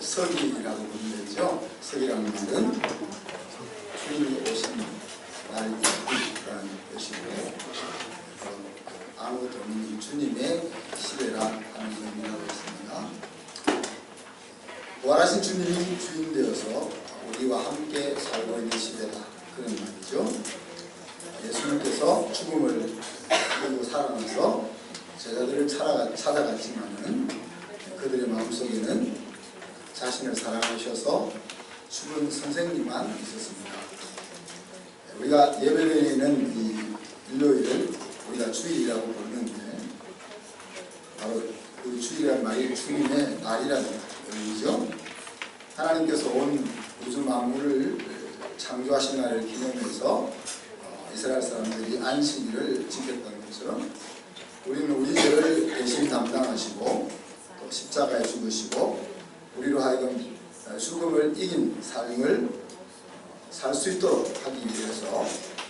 서기라고 부르는 거죠. 서기라는 말은 주님이 오신 날이 있다는 것이고 아무것도 없는 주님의 시대라 하는 의미라고 했습니다. 부활하신 주님이 주인 되어서 우리와 함께 살고 있는 시대다, 그런 말이죠. 예수님께서 죽음을 이기고 살아나서 제자들을 찾아갔지만은 그들의 마음속에는 자신을 사랑하셔서 죽은 선생님만 있었습니다. 우리가 예배드리는 이 일요일을 우리가 주일이라고 부르는데, 바로 그 주일이라는 말이 주님의 날이라는 의미죠. 하나님께서 온 우주 만물을 창조하신 날을 기념해서 이스라엘 사람들이 안식일을 지켰던 것처럼 우리는 우리 죄를 대신 담당하시고 또 십자가에 죽으시고 우리로 하여금 죽음을 이긴 삶을 살 수 있도록 하기 위해서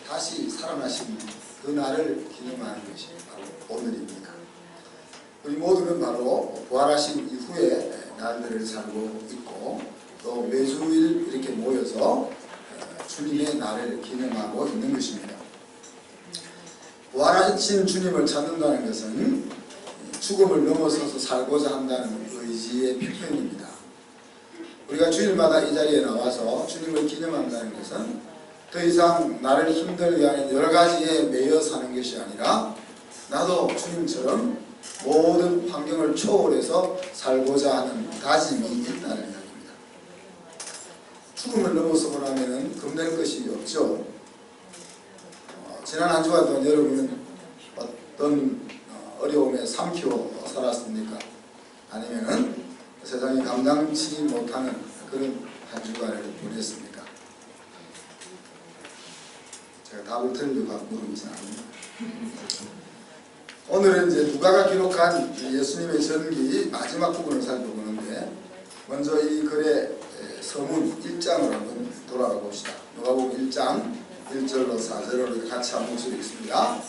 다시 살아나신 그 날을 기념하는 것이 바로 오늘입니다. 우리 모두는 바로 부활하신 이후의 날들을 살고 있고 또 매주일 이렇게 모여서 주님의 날을 기념하고 있는 것입니다. 부활하신 주님을 찾는다는 것은 죽음을 넘어서서 살고자 한다는 의지의 표현입니다. 우리가 주일마다 이 자리에 나와서 주님을 기념한다는 것은 더 이상 나를 힘들게 하는 여러 가지에 매여 사는 것이 아니라 나도 주님처럼 모든 환경을 초월해서 살고자 하는 다짐이 있다는 이야기입니다. 죽음을 넘어서고 나면 겁낼 것이 없죠. 지난 한 주간 동안 여러분은 어떤 어려움에 삼키고 살았습니까? 아니면은 세상이 감당치 못하는 그런 한 주간을 보냈습니까? 제가 답을 들으려고 물어보진 않습니다. 오늘은 이제 누가가 기록한 예수님의 전기 마지막 부분을 살펴보는데, 먼저 이 글의 서문 1장을 한번 돌아가 봅시다. 누가복음 1장 1절로 4절을 같이 한 목소리 있습니다.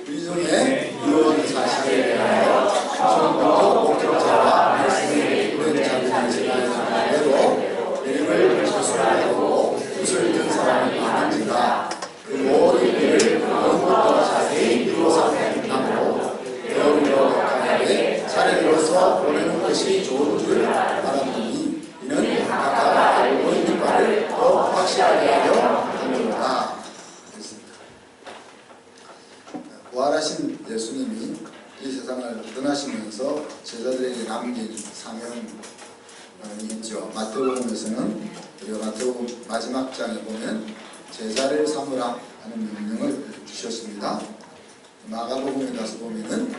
우리 중에 이런 사실에 대하여 처음부터 목격자와 말씀을 이런 자들이 제가대로 이름을 저술하고 붓을 든 사람이 많은지라 그 모든 일을 원부터 자세히 이루어서 남고 배우려 가는데 차례로서 보내는 것이 좋은 줄 알았더니 이는 각각 알고 있는 바를 더 확실하게 하려 합니다. 부활하신 예수님이 이 세상을 떠나시면서 제자들에게 남긴 사명이 있죠. 마태복음에서는, 우리가 마태복음 마지막 장에 보면 제자를 삼으라 하는 명령을 주셨습니다. 마가복음에 가서 보면은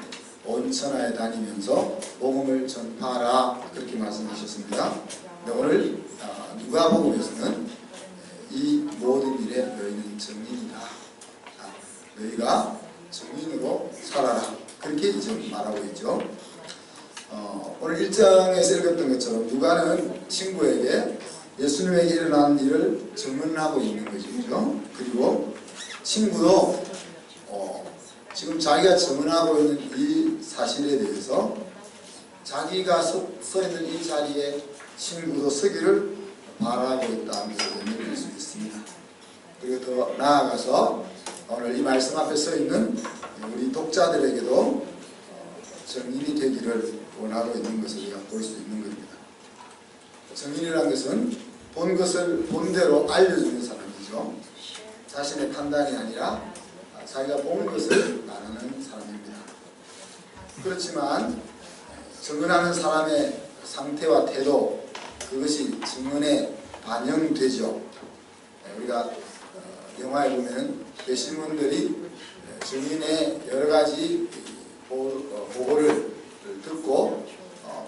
온 천하에 다니면서 복음을 전파하라, 그렇게 말씀하셨습니다. 오늘 누가복음에서는 이 모든 일에 너희는 증인이다, 너희가 증인으로 살아라, 그렇게 이제 말하고 있죠. 오늘 1장에서 읽었던 것처럼 누가는 친구에게 예수님에게 일어난 일을 증언하고 있는 것이죠. 그리고 친구도 지금 자기가 증언하고 있는 이 사실에 대해서 자기가 서 있는 이 자리에 친구도 서기를 바라고 있다는 것을 의미할 수 있습니다. 그리고 더 나아가서 오늘 이 말씀 앞에 서 있는 우리 독자들에게도 증인이 되기를 원하고 있는 것을 우리가 볼 수 있는 겁니다. 증인이라는 것은 본 것을 본대로 알려주는 사람이죠. 자신의 판단이 아니라 자기가 본 것을 말하는 사람입니다. 그렇지만 증언하는 사람의 상태와 태도, 그것이 증언에 반영되죠. 우리가 영화에 보면 배심원들이 증인의 여러 가지 보고를 듣고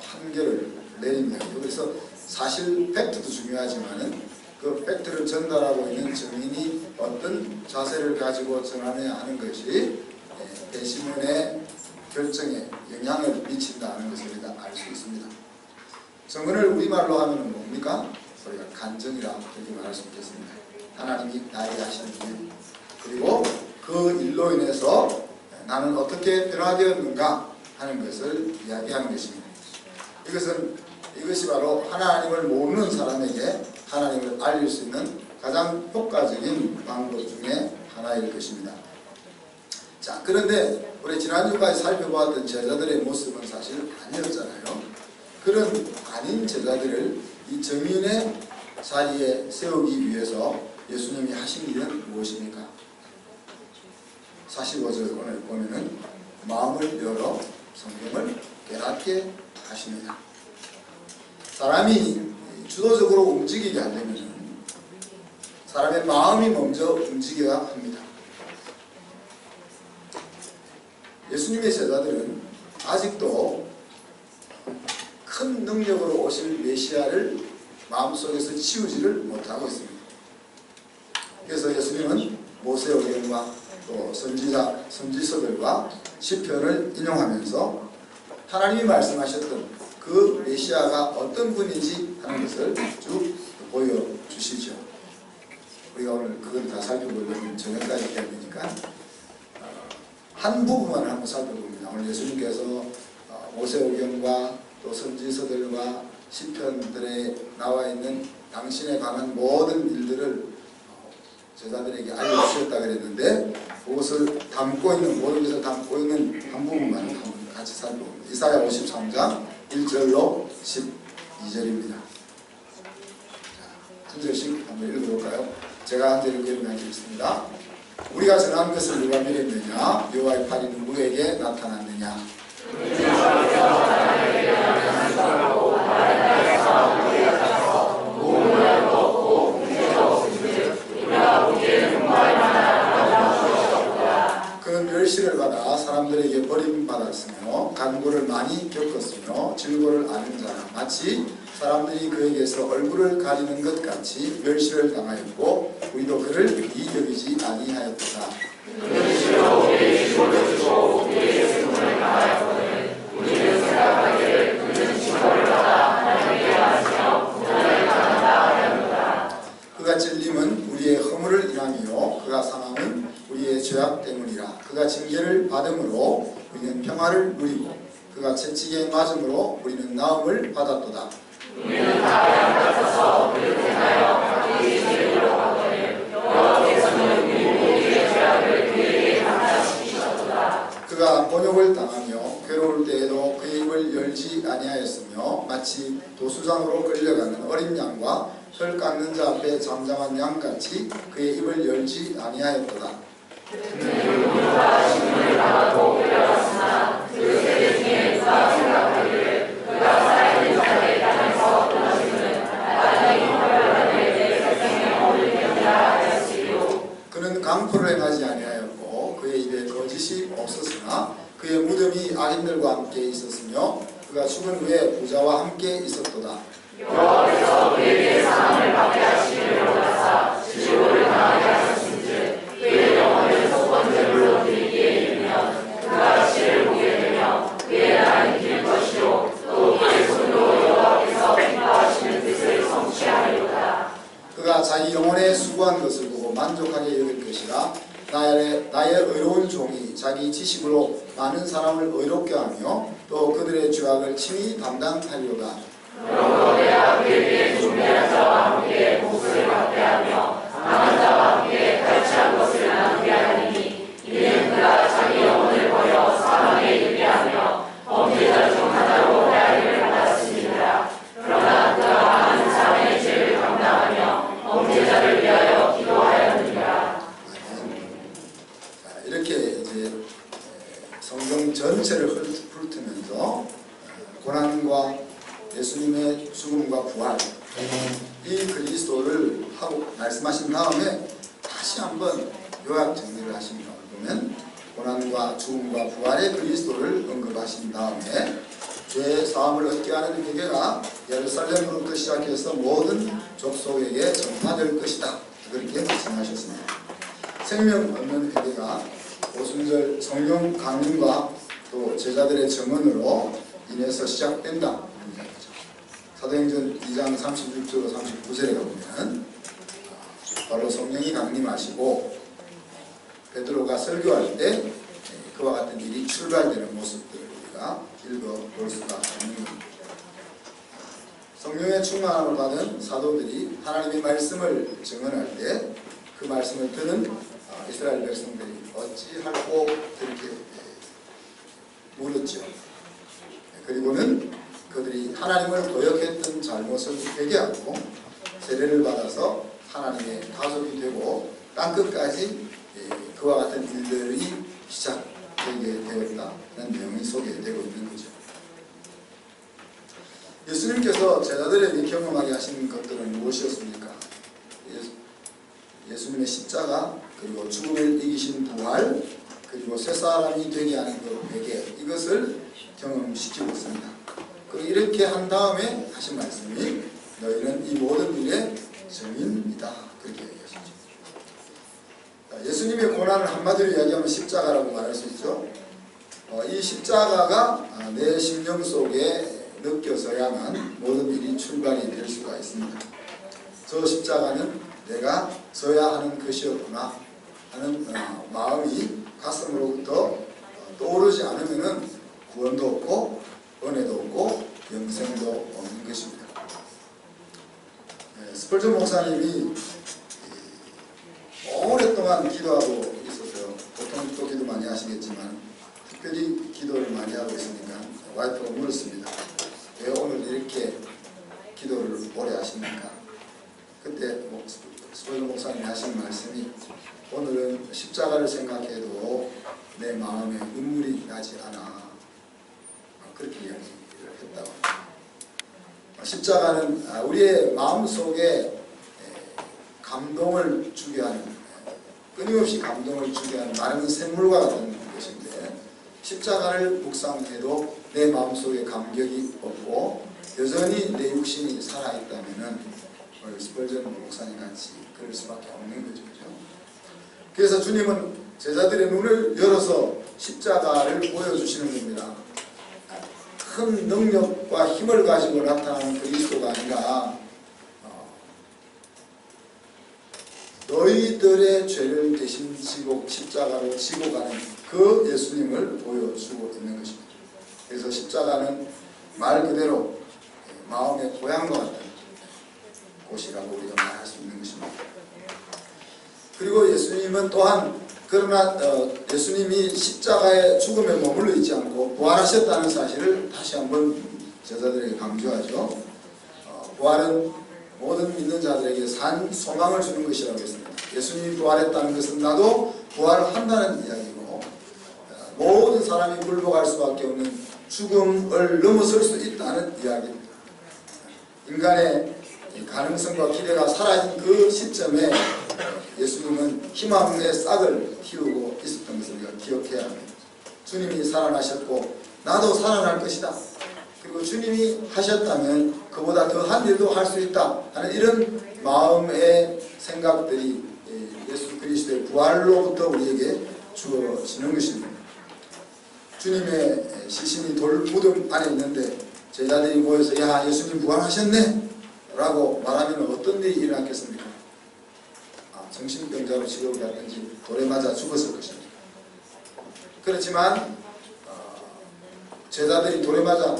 판결을 내립니다. 그래서 사실 팩트도 중요하지만은 그 팩트를 전달하고 있는 증인이 어떤 자세를 가지고 전하느냐 하는 것이 배심원의 결정에 영향을 미친다는 것을 우리가 알 수 있습니다. 증언을 우리말로 하면 뭡니까? 우리가 간증이라 그렇게 말할 수 있겠습니다. 하나님이 나에게 하시는 일, 그리고 그 일로 인해서 나는 어떻게 변화되었는가 하는 것을 이야기하는 것입니다. 이것은 이것이 바로 하나님을 모르는 사람에게 하나님을 알릴 수 있는 가장 효과적인 방법 중에 하나일 것입니다. 자, 그런데 우리 지난주까지 살펴보았던 제자들의 모습은 사실 아니었잖아요. 그런 아닌 제자들을 이 정인의 자리에 세우기 위해서 예수님이 하신 일은 무엇입니까? 45절 오늘 보면은 마음을 열어 성경을 깨닫게 하십니다. 사람이 주도적으로 움직이게 하려면 사람의 마음이 먼저 움직여야 합니다. 예수님의 제자들은 아직도 큰 능력으로 오실 메시아를 마음속에서 치우지를 못하고 있습니다. 그래서 예수님은 모세오경과 또 선지서들과 시편을 인용하면서 하나님이 말씀하셨던 그 메시아가 어떤 분인지 하는 것을 쭉 보여주시죠. 우리가 오늘 그걸 다 살펴보려면 저녁까지 해야 되니까 한 부분만 한번 살펴봅니다. 오늘 예수님께서 모세오경과 또 선지서들과 시편들에 나와 있는 당신의 강한 모든 일들을 제자들에게 알려주셨다 그랬는데 그것을 담고 있는 모든 것을 담고 있는 한 부분만 한번 같이 살펴봅니다. 이사야 53장 1절로 12절입니다. 한 절씩 한번 읽어볼까요? 제가 한 절 읽으면 하겠습니다. 우리가 전한 것을 누가 믿었느냐? 여호와의 팔이 누구에게 나타났느냐? 그는 멸시를 받아 사람들에게 버림받았으며 간고를 많이 겪었으며 질고를 아는 자라 마치 사람들이 그에게서 얼굴을 가리는 것 같이 멸시를 당하였고 우리도 그를 이 여기지 아니하였도다. 멸시로 우리의 질고를 주고 우리의 슬픔을 당하였거든 우리는 생각하기를 그는 질고를 받아 하나님께 하시며 고난을 당한다 하였도다. 그가 찔림은 우리의 허물을 인함이요 그가 상함은 우리의 죄악 때문이라. 그가 징계를 받음으로 우리는 평화를 누리고 그가 채찍에 맞음으로 우리는 나음을 받았도다. 우리는 다 양 같아서 그릇하여 자기 죄를 받거든 여호와께서는 우리 모두의 죄악을 그에게 감당시키셨도다. 그가 번역을 당하며 괴로울 때에도 그의 입을 열지 아니하였으며 마치 도수장으로 끌려가는 어린 양과 혈 깎는 자 앞에 잠잠한 양같이 그의 입을 열지 아니하였도다. 그는 누구가 신문을 당하고 끌려갔으나 그 세대 중에 누가 생각하기를 그가 살아있는 자의 땅에서 끊어지는 나중에 형벌받을 내 세상에 어울리느니라 하였으리요. 그는 강포를 행하지 아니하였고 그의 입에 거짓이 없었으나 그의 무덤이 악인들과 함께 있었으며 그가 죽은 후에 부자와 함께 있었도다. 여호와께서 그에게 사함을 받게 하시기를 원하사 질고를 당하게 하셨은즉 그의 영혼을 속건제물로 드리기에 이르면 그가 시를 보게 되며 그의 날은 길 것이요 또 그의 손으로 여호와께서 기뻐하시는 뜻을 성취하리로다. 그가 자기 영혼에 수고한 것을 보고 만족하게 여길 것이라. 나의 의로운 종이 자기 지식으로 많은 사람을 의롭게 하며 또 그들의 죄악을 친히 담당하리로다. 그러므로 내가 그에 대해 준비한 자와 함께 복수를 받게 하며 강한 자와 함께 탈취한 것을 나누게 하리니 이는 그가 자기 영혼을 버려 사망에 이르게 하며 범죄자 중 하나로 해하림을 받았습니다. 그러나 그가 많은 사람의 죄를 감당하며 범죄자를 위하여 기도하였느니라. 이렇게 이제 성경 전체를 훑으면서 고난과 예수님의 죽음과 부활 이 그리스도를 하고 말씀하신 다음에 다시 한번 요약 정리를 하신 걸 보면 고난과 죽음과 부활의 그리스도를 언급하신 다음에 죄의 사함을 얻게 하는 회개가 예루살렘으로부터 시작해서 모든 족속에게 전파될 것이다. 그렇게 말씀하셨습니다. 생명 얻는 회개가 오순절 성령 강림과 또 제자들의 증언으로 인해서 시작된다. 사도행전 2장 36절로 39절에 가보면 바로 성령이 강림하시고 베드로가 설교할 때 그와 같은 일이 출발되는 모습들을 우리가 읽어볼 수가 있는 겁니다. 성령의 충만함을 받은 사도들이 하나님의 말씀을 증언할 때 그 말씀을 듣는 이스라엘 백성들이 어찌할꼬 그렇게 물었죠. 그리고는 그들이 하나님을 거역했던 잘못을 회개하고 세례를 받아서 하나님의 가족이 되고 땅끝까지 그와 같은 일들이 시작되게 되었다는 내용이 소개되고 있는 거죠. 예수님께서 제자들에게 경험하게 하신 것들은 무엇이었습니까? 예수님의 십자가, 그리고 죽음을 이기신 부활, 그리고 새 사람이 되게 하는 그 회개, 이것을 경험시키고 있습니다. 이렇게 한 다음에 하신 말씀이 너희는 이 모든 일의 증인이다, 그렇게 얘기하시죠. 예수님의 고난을 한마디로 이야기하면 십자가라고 말할 수 있죠. 이 십자가가 내 심령 속에 느껴져야만 모든 일이 출발이 될 수가 있습니다. 저 십자가는 내가 져야 하는 것이었구나 하는 마음이 가슴으로부터 떠오르지 않으면 구원도 없고 은혜도 없고 영생도 없는 것입니다. 스펄전 목사님이 오랫동안 기도하고 있었어요. 보통 또 기도 많이 하시겠지만 특별히 기도를 많이 하고 있으니까 와이프가 물었습니다. 왜 오늘 이렇게 기도를 오래 하십니까? 그때 스펄전 목사님이 하신 말씀이 오늘은 십자가를 생각해도 내 마음에 눈물이 나지 않아, 그렇게 이야기를 했다고. 십자가는 우리의 마음속에 감동을 주게 하는, 끊임없이 감동을 주게 하는 마른 샘물과 같은 것인데, 십자가를 묵상해도 내 마음속에 감격이 없고 여전히 내 육신이 살아있다면 스펄전 목사님 같이 그럴 수밖에 없는 거죠. 그래서 주님은 제자들의 눈을 열어서 십자가를 보여주시는 겁니다. 큰 능력과 힘을 가지고 나타나는 그리스도가 아니라 너희들의 죄를 대신 지고 십자가로 지고 가는 그 예수님을 보여주고 있는 것입니다. 그래서 십자가는 말 그대로 마음의 고향과 같은 곳이라고 우리가 말할 수 있는 것입니다. 그리고 예수님은 또한 그러나 예수님이 십자가의 죽음에 머물러 있지 않고 부활하셨다는 사실을 다시 한번 제자들에게 강조하죠. 부활은 모든 믿는 자들에게 산 소망을 주는 것이라고 했습니다. 예수님이 부활했다는 것은 나도 부활한다는 이야기고, 모든 사람이 굴복할 수밖에 없는 죽음을 넘어설 수 있다는 이야기입니다. 인간의 가능성과 기대가 사라진 그 시점에 예수님은 희망의 싹을 틔우고 있었던 것을 우리가 기억해야 합니다. 주님이 살아나셨고 나도 살아날 것이다. 그리고 주님이 하셨다면 그보다 더한 일도 할 수 있다 하는 이런 마음의 생각들이 예수 그리스도의 부활로부터 우리에게 주어지는 것입니다. 주님의 시신이 돌무덤 안에 있는데 제자들이 모여서 야, 예수님 부활하셨네 라고 말하면 어떤 일이 일어났겠습니까? 정신병자로 치료를 받든지 돌에 맞아 죽었을 것입니다. 그렇지만 제자들이 돌에 맞아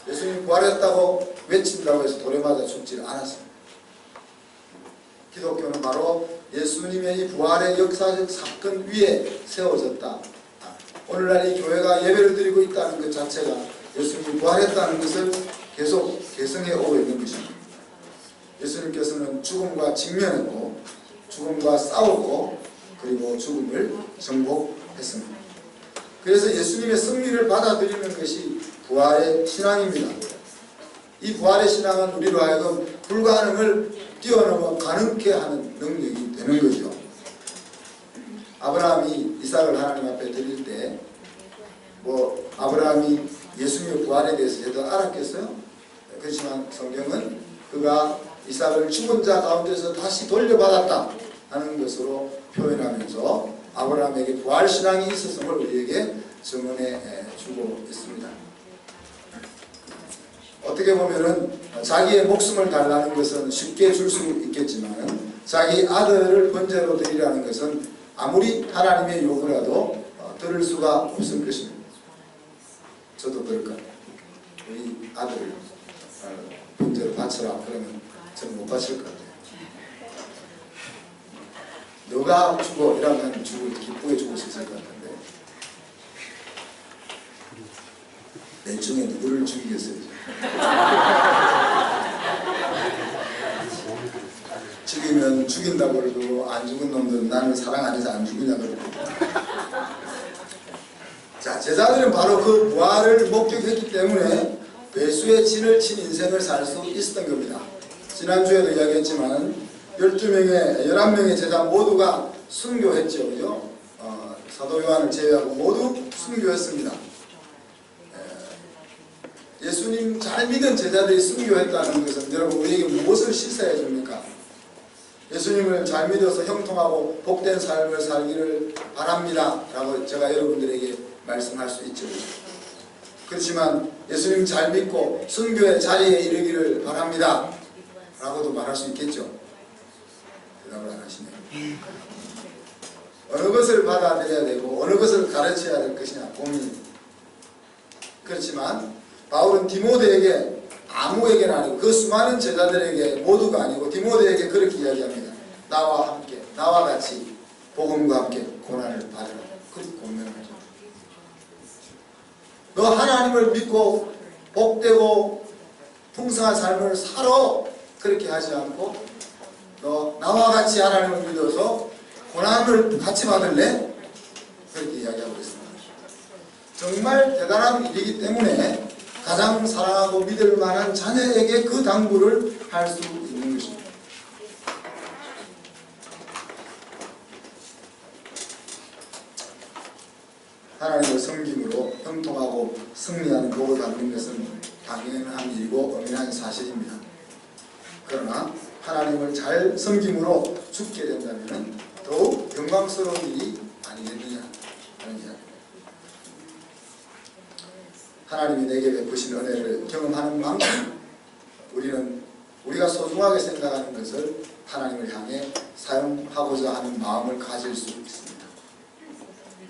예수님 부활했다고 외친다고 해서 돌에 맞아 죽지 않았습니다. 기독교는 바로 예수님의 이 부활의 역사적 사건 위에 세워졌다. 오늘날 이 교회가 예배를 드리고 있다는 것 자체가 예수님이 부활했다는 것을 계속 계승해 오고 있는 것입니다. 예수님께서는 죽음과 직면했고 죽음과 싸우고 그리고 죽음을 정복했습니다. 그래서 예수님의 승리를 받아들이는 것이 부활의 신앙입니다. 이 부활의 신앙은 우리로 하여금 불가능을 뛰어넘어 가능케 하는 능력이 되는 거죠. 아브라함이 이삭을 하나님 앞에 드릴 때 아브라함이 예수님의 부활에 대해서 제대로 알았겠어요? 그렇지만 성경은 그가 이삭을 죽은 자 가운데서 다시 돌려받았다 하는 것으로 표현하면서 아브라함에게 부활신앙이 있었음을 우리에게 증언해 주고 있습니다. 어떻게 보면은 자기의 목숨을 달라는 것은 쉽게 줄 수 있겠지만 자기 아들을 번제로 드리라는 것은 아무리 하나님의 요구라도 들을 수가 없을 것입니다. 저도 그럴까요? 우리 아들을 바쳐라 그러면 저는 못 바칠 것 같아요. 너가 죽어 이러면 기쁘게 죽을 수 있을 것 같은데 내 중에 누구를 죽이겠어요? 죽이면 죽인다고 그러고 안 죽은 놈들은 나는 사랑 안 해서 안 죽이냐 그러고. 자, 제자들은 바로 그 부활을 목격했기 때문에 배수의 진을 친 인생을 살 수 있었던 겁니다. 지난주에도 이야기했지만 11명의 제자 모두가 순교했죠. 그죠? 사도 요한을 제외하고 모두 순교했습니다. 예수님 잘 믿은 제자들이 순교했다는 것은 여러분 우리에게 무엇을 시사해 줍니까? 예수님을 잘 믿어서 형통하고 복된 삶을 살기를 바랍니다 라고 제가 여러분들에게 말씀할 수 있죠. 그렇지만 예수님 잘 믿고 순교의 자리에 이르기를 바랍니다 라고도 말할 수 있겠죠. 대답을 안 하시네요. 어느 것을 받아들여야 되고 어느 것을 가르쳐야 될 것이냐 고민입니다. 그렇지만 바울은 디모데에게 아무에게는 아니고 그 수많은 제자들에게 모두가 아니고 디모데에게 그렇게 이야기합니다. 나와 함께 나와 같이 복음과 함께 고난을 받으라. 그렇게 권면하죠. 너 하나님을 믿고 복되고 풍성한 삶을 살아 그렇게 하지 않고 너 나와 같이 하나님을 믿어서 고난을 같이 받을래? 그렇게 이야기하고 있습니다. 정말 대단한 일이기 때문에 가장 사랑하고 믿을 만한 자녀에게 그 당부를 할 수 있는 것입니다. 하나님을 섬김으로 형통하고 승리하는 복을 받는 것은 당연한 일이고 엄연한 사실입니다. 그러나 하나님을 잘 섬김으로 죽게 된다면 더욱 영광스러운 일이 아니겠느냐 하는 이야기입니다. 하나님이 내게 베푸신 은혜를 경험하는 만큼 우리가 소중하게 생각하는 것을 하나님을 향해 사용하고자 하는 마음을 가질 수 있습니다.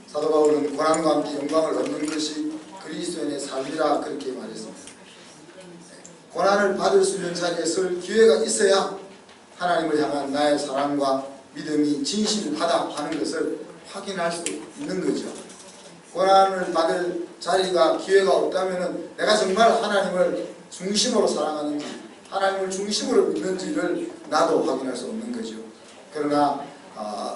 사도 바울은 고난과 함께 영광을 얻는 것이 그리스도인의 삶이라 그렇게 말했습니다. 고난을 받을 수 있는 자리에 설 기회가 있어야 하나님을 향한 나의 사랑과 믿음이 진실하다 하는 것을 확인할 수 있는 거죠. 고난을 받을 자리가 기회가 없다면 내가 정말 하나님을 중심으로 사랑하는지 하나님을 중심으로 믿는지를 나도 확인할 수 없는 거죠. 그러나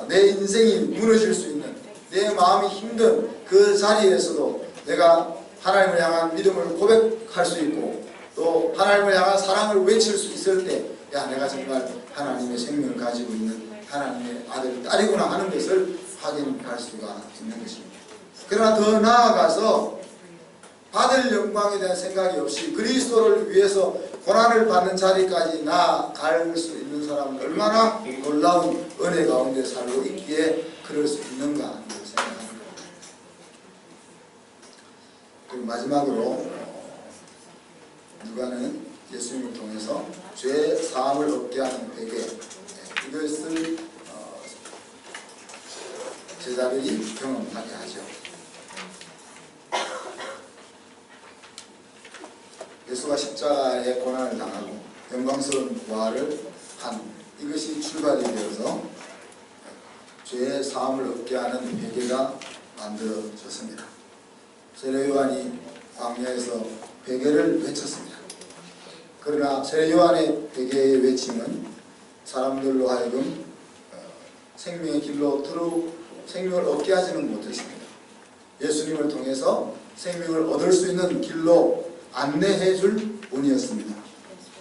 내 인생이 무너질 수 있는 내 마음이 힘든 그 자리에서도 내가 하나님을 향한 믿음을 고백할 수 있고 또 하나님을 향한 사랑을 외칠 수 있을 때 야 내가 정말 하나님의 생명을 가지고 있는 하나님의 아들 딸이구나 하는 것을 확인할 수가 있는 것입니다. 그러나 더 나아가서 받을 영광에 대한 생각이 없이 그리스도를 위해서 고난을 받는 자리까지 나아갈 수 있는 사람은 얼마나 놀라운 은혜 가운데 살고 있기에 그럴 수 있는가 하는 생각합니다. 그리고 마지막으로 누가는 예수님을 통해서 죄 사함을 얻게 하는 회개 이것을 제자들이 경험하게 하죠. 예수가 십자가에 고난을 당하고 영광스러운 부활을 한 이것이 출발이 되어서 죄의 사함을 얻게 하는 회개가 만들어졌습니다. 세례 요한이 광야에서 회개를 외쳤습니다. 그러나 세례 요한의 회개의 외침은 사람들로 하여금 생명의 길로 생명을 얻게 하지는 못했습니다. 예수님을 통해서 생명을 얻을 수 있는 길로 안내해 줄 뿐이었습니다.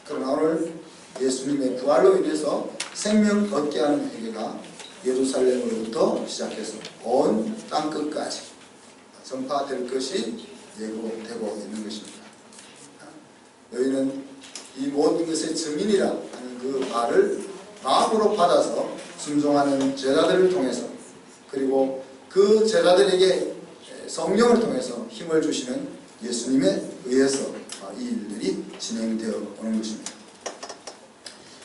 그러나 오늘 예수님의 부활로 인해서 생명 얻게 하는 회개가 예루살렘으로부터 시작해서 온 땅끝까지 전파될 것이 예고되고 있는 것입니다. 너희는 이 모든 것의 증인이라 하는 그 말을 마음으로 받아서 순종하는 제자들을 통해서 그리고 그 제자들에게 성령을 통해서 힘을 주시는 예수님에 의해서 이 일들이 진행되어 오는 것입니다.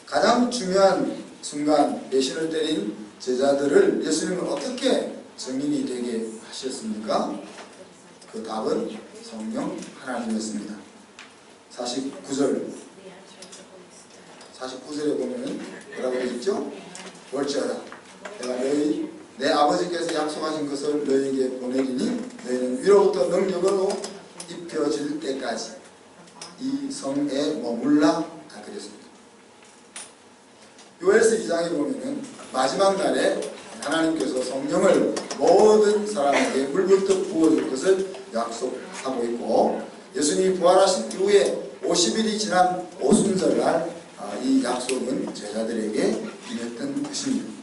가장 중요한 순간 배신을 때린 제자들을 예수님은 어떻게 증인이 되게 하셨습니까? 그 답은 성령 하나님이었습니다. 49절 49절에 보면 뭐라고 되어 있죠? 볼지어다 내가 내 아버지께서 약속하신 것을 너희에게 보내리니 너희는 위로부터 능력으로 입혀질 때까지 이 성에 머물라 그랬습니다. 요엘서 2장에 보면은 마지막 날에 하나님께서 성령을 모든 사람에게 물부터 부어줄 것을 약속하고 있고 예수님이 부활하신 이후에 50일이 지난 오순절날 이 약속은 제자들에게 임했던 것입니다.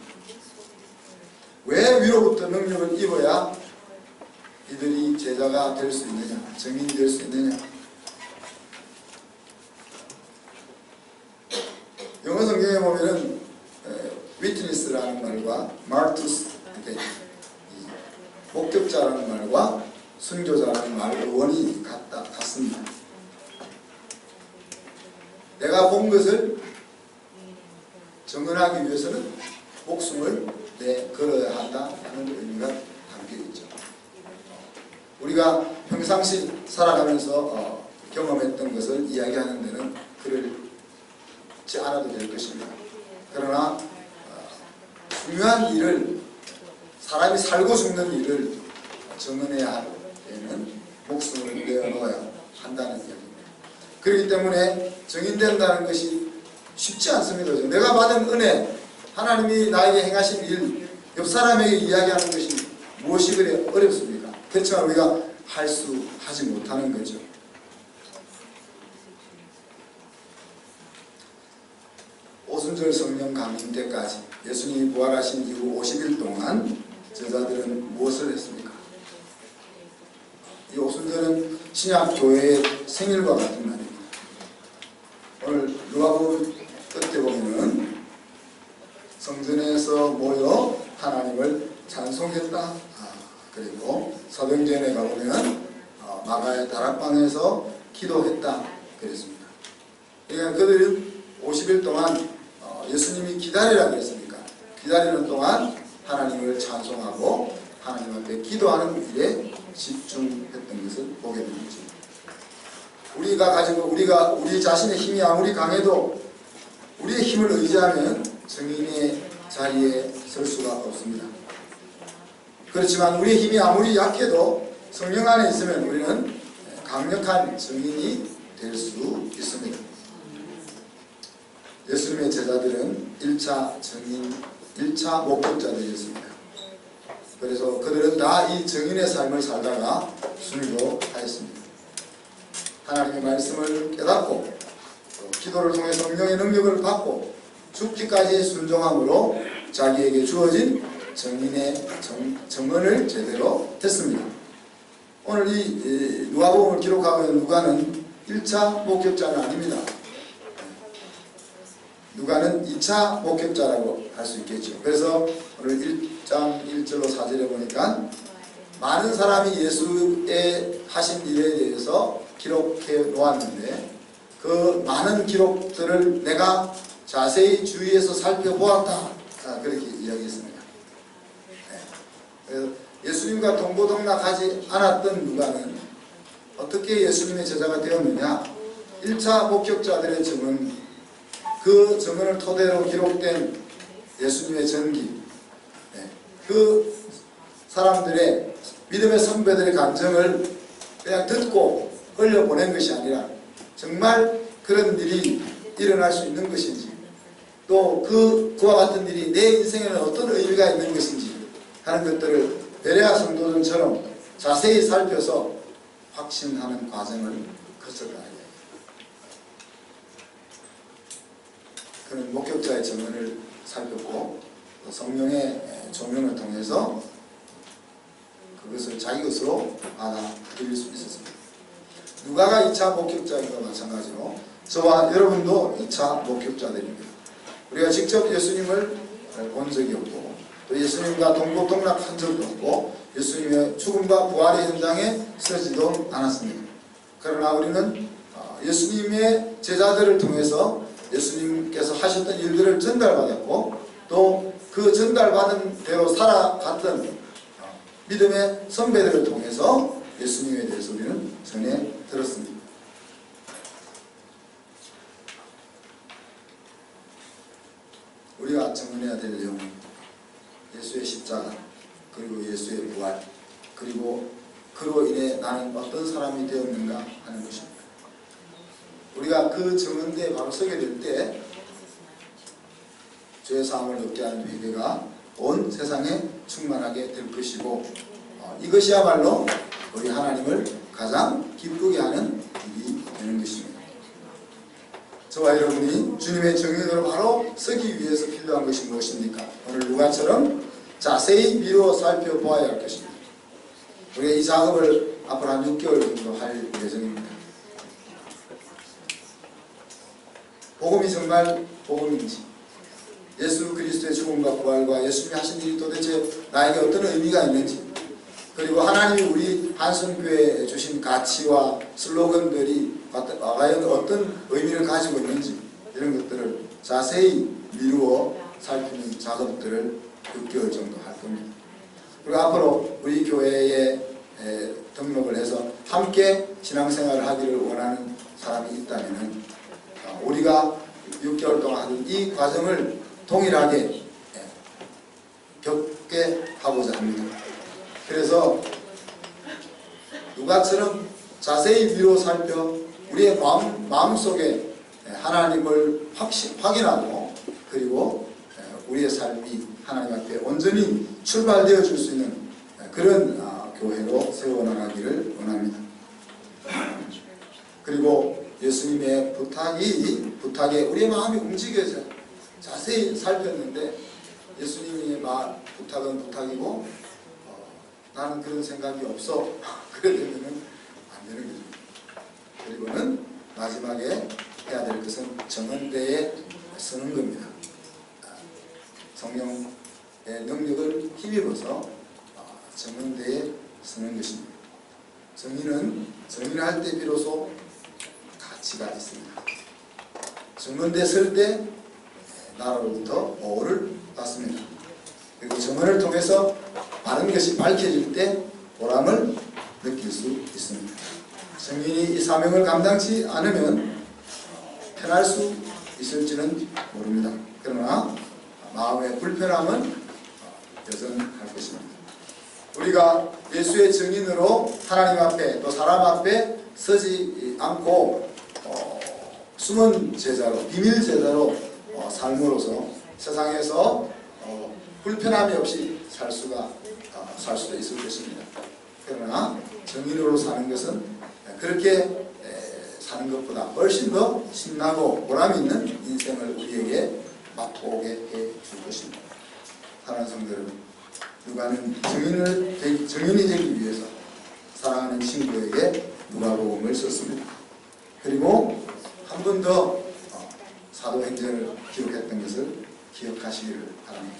왜 위로부터 능력을 입어야 이들이 제자가 될 수 있느냐, 증인이 될 수 있느냐? 영어 성경에 보면은 위트니스라는 말과 마르투스, 목격자라는 말과 순교자라는 말의 원이 같습니다. 내가 본 것을 증언하기 위해서는 목숨을 걸어야 한다는 의미가 담겨있죠. 우리가 평상시 살아가면서 경험했던 것을 이야기하는 데는 그렇지 않아도 될 것입니다. 그러나 중요한 일을, 사람이 살고 죽는 일을 증언해야 할 때는 목숨을 내어놓아야 한다는 이야기입니다. 그렇기 때문에 증인된다는 것이 쉽지 않습니다. 내가 받은 은혜, 하나님이 나에게 행하신 일, 옆 사람에게 이야기하는 것이 무엇이 그래 어렵습니까? 그렇지만 우리가 하지 못하는 거죠. 오순절 성령 강림 때까지 예수님이 부활하신 이후 50일 동안 제자들은 무엇을 했습니까? 이 오순절은 신약 교회의 생일과 같은 날입니다. 오늘 누가복음 끝에 보면은 성전에서 모여 하나님을 찬송했다. 그리고 사도행전에 가보면 마가의 다락방에서 기도했다. 그랬습니다. 그러니까 그들은 50일 동안 예수님이 기다리라 그랬으니까 기다리는 동안 하나님을 찬송하고 하나님 앞에 기도하는 일에 집중했던 것을 보게 됩니다. 우리 자신의 힘이 아무리 강해도 우리의 힘을 의지하면 증인의 자리에 설 수가 없습니다. 그렇지만 우리의 힘이 아무리 약해도 성령 안에 있으면 우리는 강력한 증인이 될 수 있습니다. 예수님의 제자들은 1차 증인, 1차 목격자들이었습니다. 그래서 그들은 다 이 증인의 삶을 살다가 순교하였습니다. 하나님의 말씀을 깨닫고 기도를 통해 성령의 능력을 받고 죽기까지 순종함으로 자기에게 주어진 증인의 증언을 제대로 했습니다. 오늘 이 누가복음을 기록하고 있는 누가는 1차 목격자는 아닙니다. 누가는 2차 목격자라고 할 수 있겠죠. 그래서 오늘 1장 1절로 4절에 보니까 많은 사람이 예수의 하신 일에 대해서 기록해 놓았는데 그 많은 기록들을 내가 자세히 주위에서 살펴보았다. 그렇게 이야기했습니다. 그래서 예수님과 동고동락하지 않았던 누가는 어떻게 예수님의 제자가 되었느냐? 1차 목격자들의 증언, 그 증언을 토대로 기록된 예수님의 전기, 그 사람들의 믿음의 선배들의 감정을 그냥 듣고 흘려보낸 것이 아니라 정말 그런 일이 일어날 수 있는 것인지 또 그와 같은 일이 내 인생에는 어떤 의미가 있는 것인지 하는 것들을 베레아 성도들처럼 자세히 살펴서 확신하는 과정을 거쳐가야 해요. 그는 목격자의 증언을 살폈고 성령의 조명을 통해서 그것을 자기 것으로 받아들일 수 있었습니다. 누가가 2차 목격자인 것과 마찬가지로 저와 여러분도 2차 목격자들입니다. 우리가 직접 예수님을 본 적이 없고 또 예수님과 동고동락한 적도 없고 예수님의 죽음과 부활의 현장에 서지도 않았습니다. 그러나 우리는 예수님의 제자들을 통해서 예수님께서 하셨던 일들을 전달받았고 또 그 전달받은 대로 살아갔던 믿음의 선배들을 통해서 예수님에 대해서 우리는 전해 들었습니다. 우리가 정언해야 될 내용은 예수의 십자가, 그리고 예수의 부활, 그리고 그로 인해 나는 어떤 사람이 되었는가 하는 것입니다. 우리가 그 정언대에 바로 서게 될 때 죄 사함을 얻게 하는 회개가 온 세상에 충만하게 될 것이고, 이것이야말로 우리 하나님을 가장 기쁘게 하는 일이 되는 것입니다. 저와 여러분이 주님의 정인으로 바로 서기 위해서 필요한 것이 무엇입니까? 오늘 누가처럼 자세히 미루어 살펴보아야 할 것입니다. 우리가 이 작업을 앞으로 한 6개월 정도 할 예정입니다. 복음이 정말 복음인지, 예수 그리스도의 죽음과 부활과 예수님이 하신 일이 도대체 나에게 어떤 의미가 있는지, 그리고 하나님이 우리 한성교회에 주신 가치와 슬로건들이 과연 어떤 의미를 가지고 있는지, 이런 것들을 자세히 미루어 살피는 작업들을 6개월 정도 할 겁니다. 그리고 앞으로 우리 교회에 등록을 해서 함께 신앙생활을 하기를 원하는 사람이 있다면 우리가 6개월 동안 하는 이 과정을 동일하게 겪게 하고자 합니다. 그래서 누가처럼 자세히 미루어 살펴 우리의 마음속에 하나님을 확인하고, 그리고 우리의 삶이 하나님 앞에 온전히 출발되어 줄 수 있는 그런 교회로 세워나가기를 원합니다. 그리고 예수님의 부탁에 우리의 마음이 움직여져 자세히 살폈는데, 예수님의 부탁은 부탁이고 나는 그런 생각이 없어 그러려면 안 되는 거죠. 그리고는 마지막에 해야 될 것은 정언대에 서는 겁니다. 성령의 능력을 힘입어서 정언대에 서는 것입니다. 정인을 할 때 비로소 가치가 있습니다. 정언대에 설 때 나로부터 보호를 받습니다. 그리고 정언을 통해서 많은 것이 밝혀질 때 보람을 느낄 수 있습니다. 정인이 이 사명을 감당치 않으면 편할 수 있을지는 모릅니다. 그러나 마음의 불편함은 여전할 것입니다. 우리가 예수의 증인으로 하나님 앞에 또 사람 앞에 서지 않고 숨은 제자로, 비밀 제자로 삶으로서 세상에서 불편함이 없이 살 수도 있을 것입니다. 그러나 정인으로 사는 것은 그렇게 사는 것보다 훨씬 더 신나고 보람 있는 인생을 우리에게 맛보게 해줄 것입니다. 사랑하는 성도 여러분, 누가는 정인이 되기 위해서 사랑하는 친구에게 누가복음을 썼습니다. 그리고 한 번 더 사도행전을 기록했던 것을 기억하시기를 바랍니다.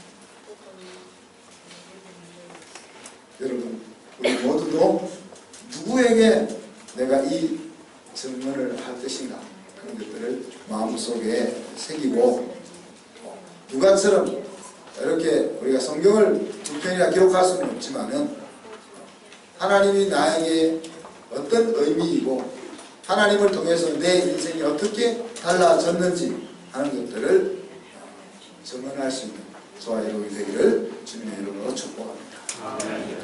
여러분, 우리 모두도 누구에게 내가 이 증언을 할 것인가 그런 것들을 마음속에 새기고, 누가처럼 이렇게 우리가 성경을 두 편이나 기록할 수는 없지만은 하나님이 나에게 어떤 의미이고 하나님을 통해서 내 인생이 어떻게 달라졌는지 하는 것들을 증언할 수 있는 저와 여러분이 되기를 주님의 이름으로 축복합니다.